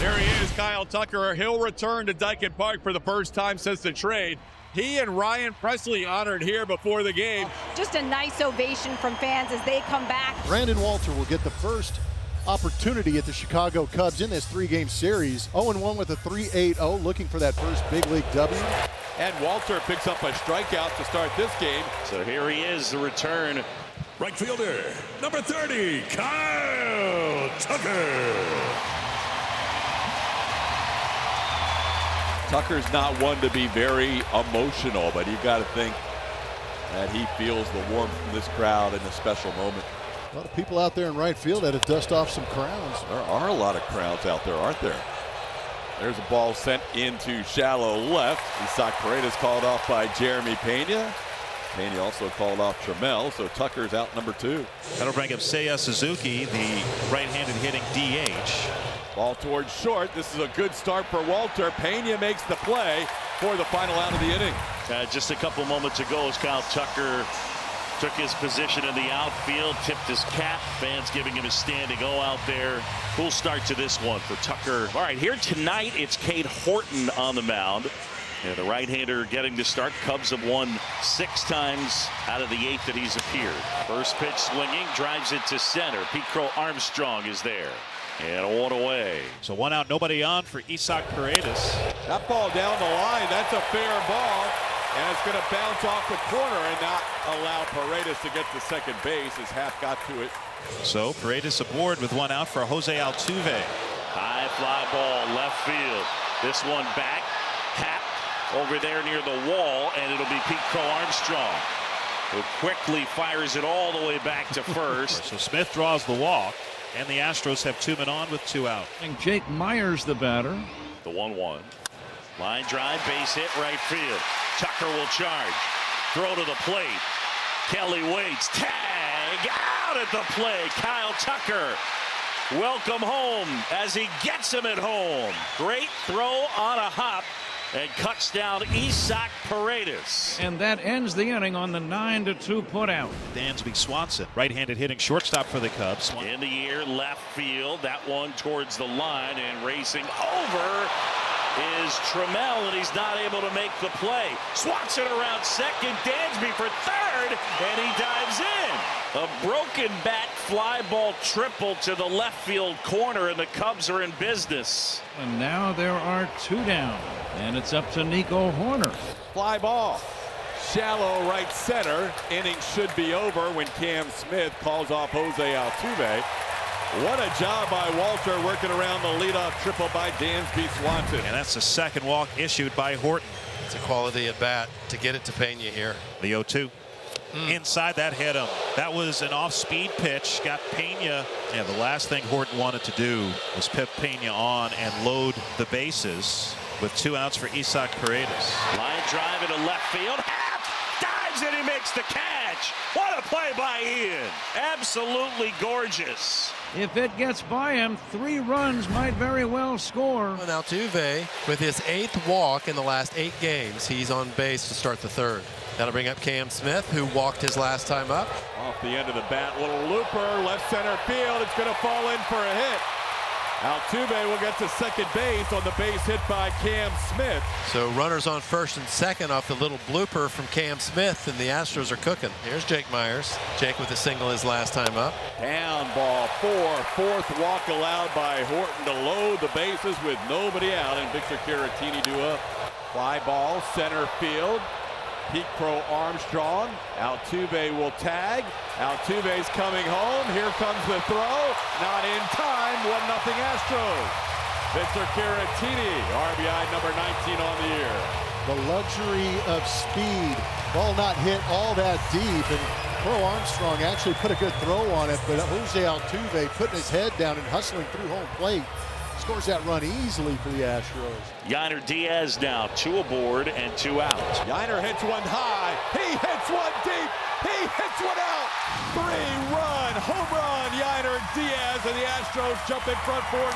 There he is, Kyle Tucker. He'll return to Dyken Park for the first time since the trade. He and Ryan Presley honored here before the game. Just a nice ovation from fans as they come back. Brandon Walter will get the first opportunity at the Chicago Cubs in this three-game series. 0-1 with a 3.80, looking for that first big league W. And Walter picks up a strikeout to start this game. So here he is, the return. Right fielder, number 30, Kyle Tucker. Tucker's not one to be very emotional, but you got to think that he feels the warmth from this crowd in a special moment. A lot of people out there in right field had to dust off some crowns. There are a lot of crowds out there, aren't there? There's a ball sent into shallow left. Isaac Paredes called off by Jeremy Pena. Pena also called off Trammell, so Tucker's out number 2. That'll bring up Seiya Suzuki, the right-handed hitting DH. Ball towards short. This is a good start for Walter. Pena makes the play for the final out of the inning. Just a couple moments ago as Kyle Tucker took his position in the outfield, tipped his cap, fans giving him a standing O out there. Cool start to this one for Tucker. All right, here tonight it's Cade Horton on the mound. And the right-hander getting to start. Cubs have won 6 times out of the 8 that he's appeared. First pitch swinging, drives it to center. Pete Crow Armstrong is there. And 1 away. So 1 out, nobody on for Isaac Paredes. That ball down the line, that's a fair ball. And it's going to bounce off the corner and not allow Paredes to get to second base as Happ got to it. So Paredes aboard with 1 out for Jose Altuve. High fly ball, left field. This one back. Happ over there near the wall, and it'll be Pete Crow Armstrong, who quickly fires it all the way back to first. So Smith draws the walk, and the Astros have 2 men on with 2 out. And Jake Myers, the batter. The 1-1. Line drive, base hit, right field. Tucker will charge. Throw to the plate. Kelly waits. Tag out at the plate. Kyle Tucker. Welcome home as he gets him at home. Great throw on a hop and cuts down Isaac Paredes. And that ends the inning on the 9-2 putout. Dansby Swanson, right-handed hitting shortstop for the Cubs. In the air, left field. That one towards the line, and racing over is Trammell, and he's not able to make the play. Swanson around second, Dansby for third, and he dives in. A broken bat fly ball triple to the left field corner, and the Cubs are in business. And now there are 2 down, and it's up to Nico Horner. Fly ball. Shallow right center. Inning should be over when Cam Smith calls off Jose Altuve. What a job by Walter working around the leadoff triple by Dansby Swanson. And that's the second walk issued by Horton. It's a quality at bat to get it to Pena here. The 0-2. Inside, that hit him. That was an off-speed pitch. Got Pena. Yeah, the last thing Horton wanted to do was pip Pena on and load the bases with 2 outs for Isaac Paredes. Line drive into left field. Happ dives and he makes the catch. What a play by Ian. Absolutely gorgeous. If it gets by him, 3 runs might very well score. And Altuve, with his 8th walk in the last 8 games, he's on base to start the 3rd. That'll bring up Cam Smith, who walked his last time up. Off the end of the bat, little looper, left center field. It's going to fall in for a hit. Altuve will get to second base on the base hit by Cam Smith. So runners on first and second off the little blooper from Cam Smith, and the Astros are cooking. Here's Jake Myers. Jake with a single his last time up. Down ball 4, 4th walk allowed by Horton to load the bases with nobody out, and Victor Caratini due up. Fly ball, center field. Pete Crow Armstrong. Altuve will tag. Altuve's coming home. Here comes the throw. Not in time. 1-0 Astros. Victor Caratini, RBI number 19 on the year. The luxury of speed. Ball not hit all that deep, and Crow Armstrong actually put a good throw on it, but Jose Altuve putting his head down and hustling through home plate. Scores that run easily for the Astros. Yainer Diaz now 2 aboard and 2 out. Yainer hits one high. He hits one deep. He hits one out. 3-run home run. Yainer Diaz, and the Astros jump in front 4-0.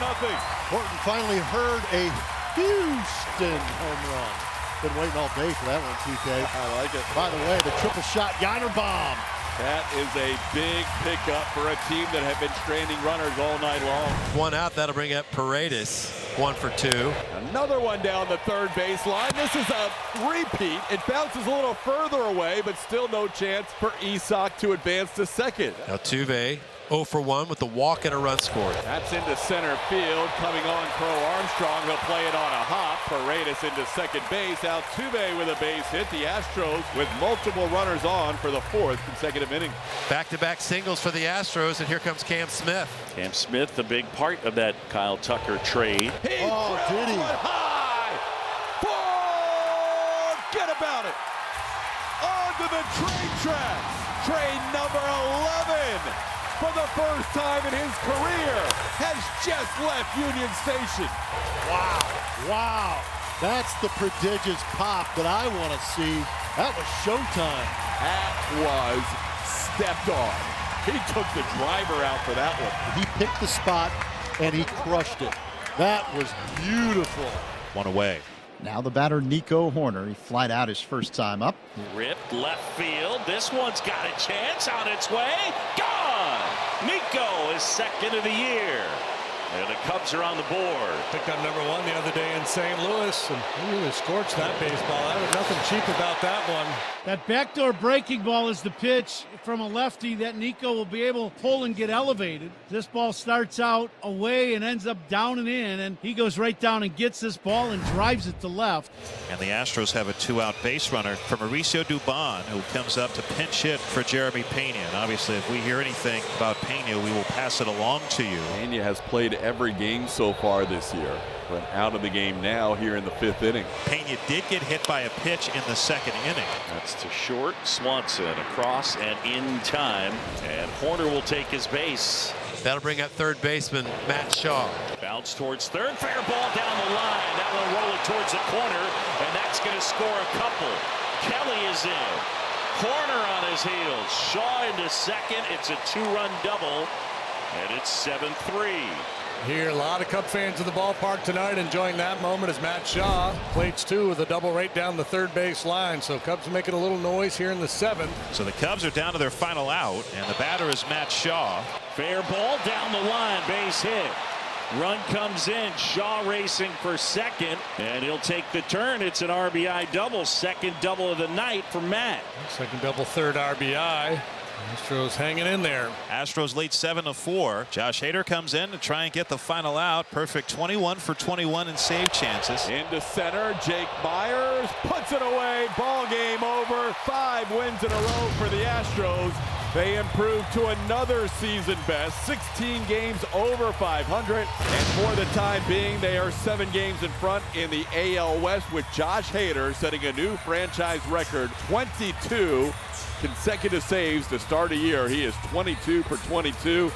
Horton finally heard a Houston home run. Been waiting all day for that one, TK. I like it. By the way, the triple shot Yainer bomb. That is a big pickup for a team that have been stranding runners all night long. 1 out, that'll bring up Paredes. 1 for 2. Another one down the third baseline. This is a repeat. It bounces a little further away, but still no chance for Isak to advance to second. Altuve 0 for 1 with the walk and a run scored. That's into center field. Coming on, Crow Armstrong. He'll play it on a hop. Paredes into second base. Altuve with a base hit. The Astros with multiple runners on for the 4th consecutive inning. Back-to-back singles for the Astros, and here comes Cam Smith. Cam Smith, a big part of that Kyle Tucker trade. He did he? High. Forget about it. Onto the train tracks. Train number 11. For the first time in his career, has just left Union Station. Wow. Wow. That's the prodigious pop that I want to see. That was showtime. That was stepped on. He took the driver out for that one. He picked the spot, and he crushed it. That was beautiful. One away. Now the batter, Nico Horner. He flied out his first time up. Ripped left field. This one's got a chance on its way. Gone! Nico is second of the year. And the Cubs are on the board. Picked up number 1 the other day in St. Louis, and he really scorched that baseball. There was nothing cheap about that one. That backdoor breaking ball is the pitch from a lefty that Nico will be able to pull and get elevated. This ball starts out away and ends up down and in, and he goes right down and gets this ball and drives it to left. And the Astros have a 2-out base runner for Mauricio Dubon, who comes up to pinch hit for Jeremy Pena. And obviously, if we hear anything about Pena, we will pass it along to you. Pena has played every game so far this year, but out of the game now here in the 5th inning. Pena did get hit by a pitch in the 2nd inning. That's to short. Swanson across and in time. And Horner will take his base. That'll bring up third baseman Matt Shaw. Bounce towards third. Fair ball down the line. That one rolling towards the corner. And that's going to score a couple. Kelly is in. Horner on his heels. Shaw into second. It's a 2-run double. And it's 7-3. Here, a lot of Cub fans in the ballpark tonight enjoying that moment as Matt Shaw plates 2 with a double right down the third base line. So Cubs are making a little noise here in the 7th. So the Cubs are down to their final out, and the batter is Matt Shaw. Fair ball down the line. Base hit. Run comes in. Shaw racing for second, and he'll take the turn. It's an RBI double. Second double of the night for Matt. Second double, third RBI. Astros hanging in there. Astros lead 7-4. Josh Hader comes in to try and get the final out. Perfect 21 for 21 in save chances. Into center, Jake Myers puts it away. Ball game over. 5 wins in a row for the Astros. They improve to another season best, 16 games over 500. And for the time being, they are 7 games in front in the AL West, with Josh Hader setting a new franchise record, 22 consecutive saves to start a year. He is 22 for 22.